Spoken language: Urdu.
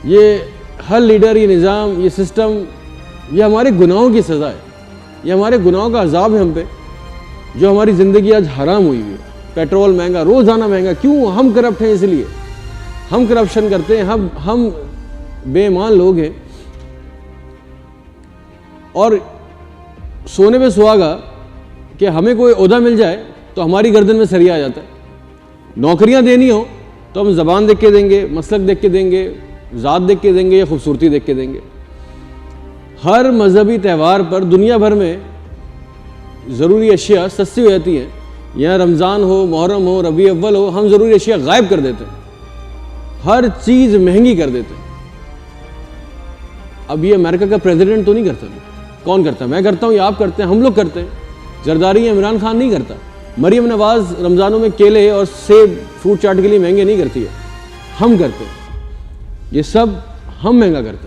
یہ ہر لیڈر، یہ نظام، یہ سسٹم، یہ ہمارے گناہوں کی سزا ہے، یہ ہمارے گناہوں کا عذاب ہے ہم پہ، جو ہماری زندگی آج حرام ہوئی ہوئی ہے۔ پیٹرول مہنگا، روزانہ مہنگا، کیوں؟ ہم کرپٹ ہیں، اس لیے ہم کرپشن کرتے ہیں، ہم بے ایمان لوگ ہیں۔ اور سونے پہ سہاگا کہ ہمیں کوئی عہدہ مل جائے تو ہماری گردن میں سریا آ جاتا ہے۔ نوکریاں دینی ہو تو ہم زبان دیکھ کے دیں گے، مسلک دیکھ کے دیں گے، ذات دیکھ کے دیں گے یا خوبصورتی دیکھ کے دیں گے۔ ہر مذہبی تہوار پر دنیا بھر میں ضروری اشیاء سستی ہو جاتی ہیں، یہاں رمضان ہو، محرم ہو، ربیع اول ہو، ہم ضروری اشیاء غائب کر دیتے ہیں، ہر چیز مہنگی کر دیتے ہیں۔ اب یہ امریکہ کا پریزیڈنٹ تو نہیں کرتا، کون کرتا ہے؟ میں کرتا ہوں یا آپ کرتے ہیں؟ ہم لوگ کرتے ہیں۔ زرداری عمران خان نہیں کرتا، مریم نواز رمضانوں میں کیلے اور سیب فروٹ چاٹ کے لیے مہنگے نہیں کرتی ہے، ہم کرتے ہیں۔ یہ سب ہم مہنگا کرتے ہیں۔